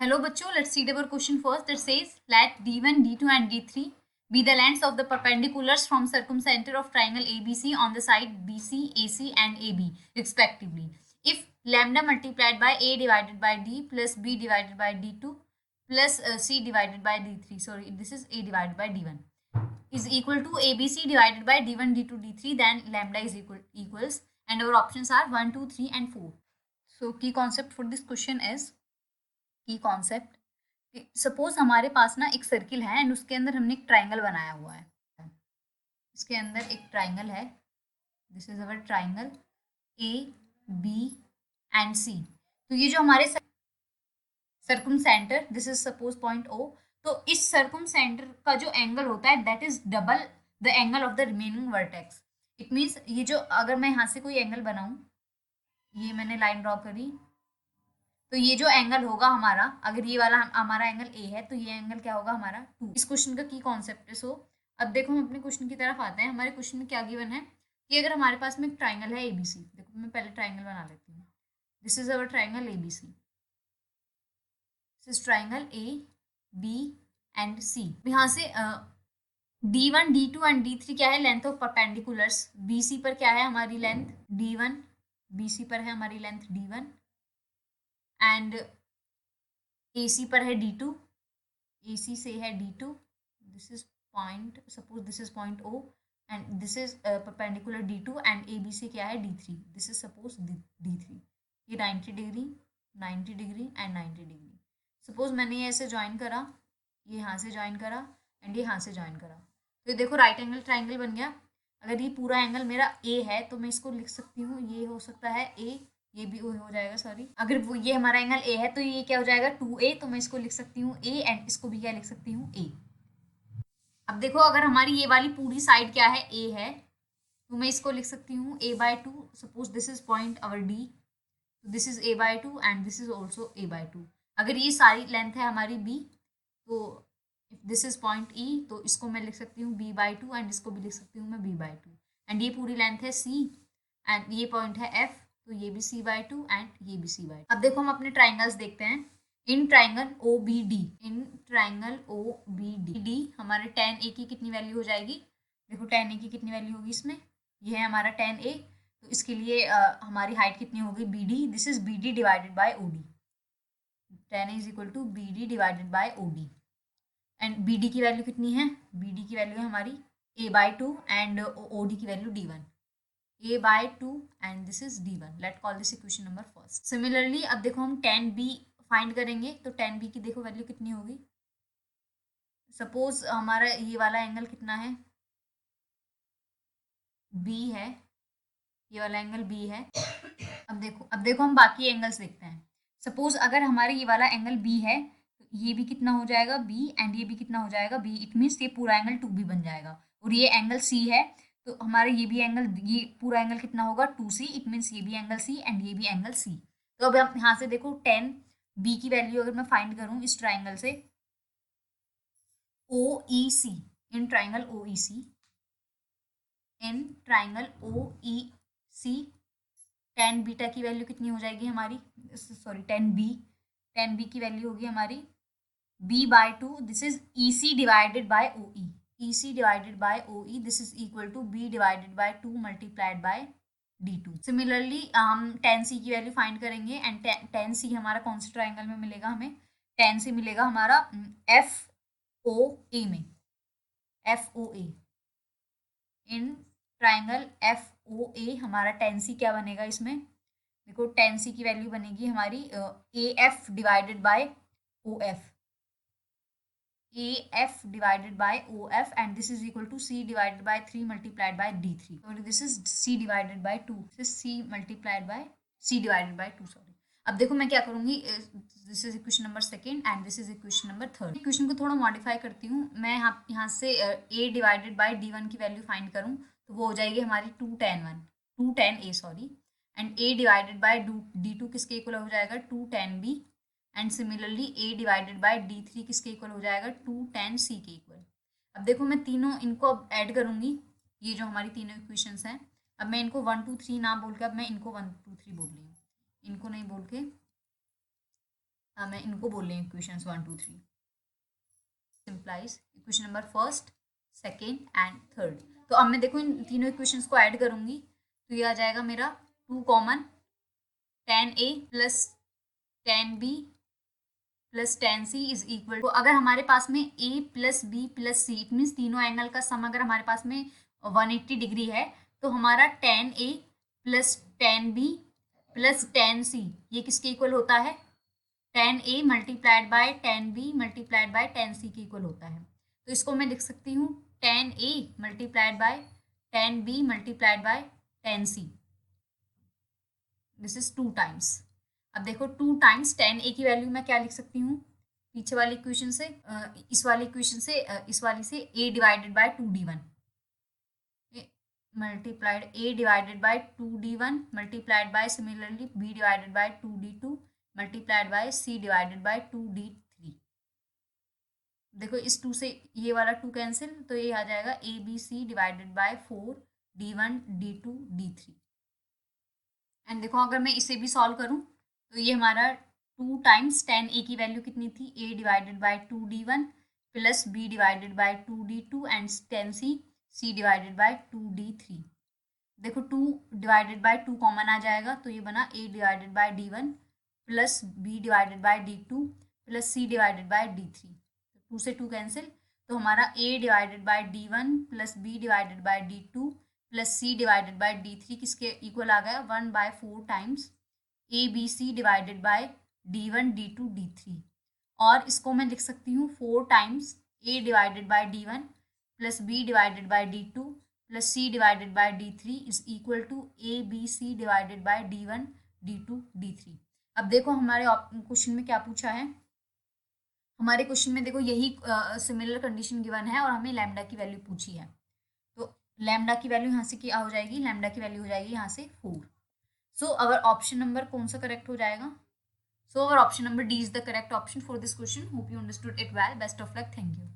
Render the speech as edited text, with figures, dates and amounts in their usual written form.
Hello बच्चों, let's read our question first. It says let d1, d2 and d3 be the lengths of the perpendiculars from circumcenter of triangle ABC on the side BC, AC and AB respectively. If lambda multiplied by A divided by D plus B divided by D2 plus C divided by D3, sorry this is A divided by D1 is equal to ABC divided by D1, D2, D3, then lambda is equals and our options are 1, 2, 3 and 4. So key concept for this question is की concept suppose हमारे पास ना एक circle है and उसके अंदर हमने एक triangle बनाया हुआ है। इसके अंदर एक ट्राइंगल है, this is our triangle A B and C. तो ये जो हमारे circumcentre, this is suppose point O, तो इस सर्कुम सेंटर का जो एंगल होता है that is double the angle of the remaining vertex. It means ये जो अगर मैं यहाँ से कोई एंगल बनाऊं, ये मैंने लाइन ड्रॉ करी, तो ये जो एंगल होगा हमारा, अगर ये वाला हमारा एंगल ए है तो ये एंगल क्या होगा हमारा 2। इस क्वेश्चन का की कॉन्सेप्ट है। सो अब देखो हम अपने क्वेश्चन की तरफ आते हैं। हमारे क्वेश्चन में क्या गिवन है कि अगर हमारे पास में एक ट्राइंगल है एबीसी, देखो मैं पहले ट्राइंगल बना लेती हूँ। This is our triangle ABC, this is triangle A B and C. यहाँ से D1, D2 एंड D3 क्या है, लेंथ ऑफ परपेंडिकुलर्स। BC पर क्या है हमारी लेंथ D1, BC पर है हमारी लेंथ D1 एंड AC पर है D2, AC से है D2, this is point, suppose this is point O and this is perpendicular D2 and AB से क्या है D3, this is suppose D3। ये 90 degree, 90 degree and 90 degree. Suppose मैंने ये ऐसे ज्वाइन करा, ये यहाँ से ज्वाइन करा एंड ये यहाँ से ज्वाइन करा, तो ये देखो राइट एंगल ट्राइंगल बन गया। अगर ये पूरा एंगल मेरा A है तो मैं इसको लिख सकती हूँ, ये हो सकता है A, ये भी हो जाएगा, सॉरी अगर वो ये हमारा एंगल ए है तो ये क्या हो जाएगा 2A, तो मैं इसको लिख सकती हूँ A एंड इसको भी क्या लिख सकती हूँ A। अब देखो अगर हमारी ये वाली पूरी साइड क्या है A है, तो मैं इसको लिख सकती हूँ A/2। Suppose this is point our D, this is A/2 and this is also A/2। अगर ये सारी लेंथ है हमारी B, तो if this is point E, तो इसको मैं लिख सकती हूँ B/2 एंड इसको भी लिख सकती हूँ मैं B/2 एंड ये पूरी लेंथ है C एंड ये पॉइंट है F, तो ये भी C/2 एंड ये भी C/2। अब देखो हम अपने ट्राइंगल्स देखते हैं। In triangle OBD, in triangle OBD हमारे tan A की कितनी वैल्यू हो जाएगी, देखो tan A की कितनी वैल्यू होगी इसमें, ये है हमारा tan A, तो इसके लिए हमारी हाइट कितनी होगी BD, this is BD divided by OD, tan A is equal to BD divided by OD and BD की वैल्यू कितनी है, BD की वैल्यू है हमारी A/2 एंड OD की value D1, A/2 and this is D1। Let call this equation number first. Similarly अब देखो हम tan B फाइंड करेंगे, तो tan B की देखो वैल्यू कितनी होगी। सपोज हमारा ये वाला एंगल कितना है B है, ये वाला एंगल B है। अब देखो हम बाकी एंगल्स देखते हैं। सपोज अगर हमारे ये वाला एंगल B है तो ये भी कितना हो जाएगा B एंड ये भी कितना हो जाएगा B, इट मीन्स ये पूरा एंगल 2B बन जाएगा। और ये एंगल C है तो हमारा ये भी एंगल, ये पूरा एंगल कितना होगा 2C, इट मीन्स ये भी एंगल C एंड ये भी एंगल C। तो अब हम यहाँ से देखो tan B की वैल्यू अगर मैं फाइंड करूँ इस ट्राइंगल से OEC, in triangle OEC, in triangle OEC tan beta की वैल्यू कितनी हो जाएगी हमारी, सॉरी tan B की वैल्यू होगी हमारी B/2, this is EC divided by OE, EC divided by OE, this is equal to B divided by 2 multiplied by D2। Similarly हम tan C की वैल्यू फाइंड करेंगे एंड tan C हमारा कौन से triangle में मिलेगा, हमें tan C मिलेगा हमारा FOA में, FOA, इन ट्राइंगल FOA हमारा tan C क्या बनेगा इसमें, देखो tan C की वैल्यू बनेगी हमारी AF divided by OF, AF divided by OF and this is equal to C divided by 3 multiplied by D3, sorry this is C divided by 2, this is C multiplied by C divided by 2, sorry. अब देखो मैं क्या करूंगी, this is equation number second and this is equation number third. Equation को थोड़ा modify करती हूँ मैं, यहाँ से A डिवाइडेड बाय D1 की वैल्यू फाइंड करूँ तो वो हो जाएगी हमारी 2 tan A, sorry, and A divided by D2 किसके इक्वल हो जाएगा 2 tan B and similarly A divided by D3 किसके इक्वल हो जाएगा 2 tan C के इक्वल। अब देखो मैं तीनों इनको अब ऐड करूंगी, ये जो हमारी तीनों इक्वेशंस हैं, अब मैं इनको 1 2 3 ना बोल के अब मैं इनको 1 2 3 बोल रही हूँ, इनको नहीं बोल के मैं इनको बोल रही हूँ equations 1 2 3 simplifies equation number first, second and third. तो अब मैं देखो इन तीनों इक्वेशंस को ऐड करूंगी तो ये आ जाएगा मेरा 2 common tan A plus tan B plus tan C is equal to, अगर हमारे पास में A plus B plus C it means तीनों एंगल का सम अगर हमारे पास में 180 डिग्री है तो हमारा tan A plus tan B plus tan C ये किसके इक्वल होता है? tan A multiplied by tan B multiplied by tan C के इक्वल होता है। तो इसको मैं लिख सकती हूँ tan A multiplied by tan B multiplied by tan C, this is 2 times. अब देखो 2 टाइम्स tan A की वैल्यू मैं क्या लिख सकती हूँ पीछे वाली इक्वेशन से, इस वाली इक्वेशन से, इस वाली से A divided bye 2d1 multiplied A divided bye 2d1 multiplied by similarly B divided bye 2d2 multiplied by C divided bye 2d3। देखो इस 2 से ये वाला 2 कैंसिल तो ये आ जाएगा ABC divided bye 4d1 d2 d3। And देखो अगर मैं इसे भी सॉल्व करूं तो ये हमारा 2 टाइम्स tan A की वैल्यू कितनी थी A divided bye 2d1 plus B divided bye 2d2 and tan C divided bye 2d3। देखो 2 डिवाइडेड बाय 2 कॉमन आ जाएगा तो ये बना A divided by d1 plus B divided by d2 plus C divided by d3। 2 से 2 cancel तो हमारा A divided by d1 plus B divided by d2 plus C divided by d3 किसके equal आ गया 1/4 times ABC divided by d1 d2 d3। और इसको मैं लिख सकती हूँ 4 times A divided by d1 plus B divided by d2 plus C divided by d3 is equal to ABC divided by d1 d2 d3। अब देखो हमारे question में क्या पूछा है, हमारे क्वेश्चन में देखो यही सिमिलर कंडीशन गिवन है और हमें लैम्डा की वैल्यू पूछी है। तो लैम्डा की वैल्यू यहाँ से क्या हो जाएगी, लैम्डा की वैल्यू हो जाएगी यहाँ से 4। सो अवर ऑप्शन नंबर कौन सा करेक्ट हो जाएगा? So our option number D is the correct option for this question. Hope you understood it well. Best of luck. Thank you.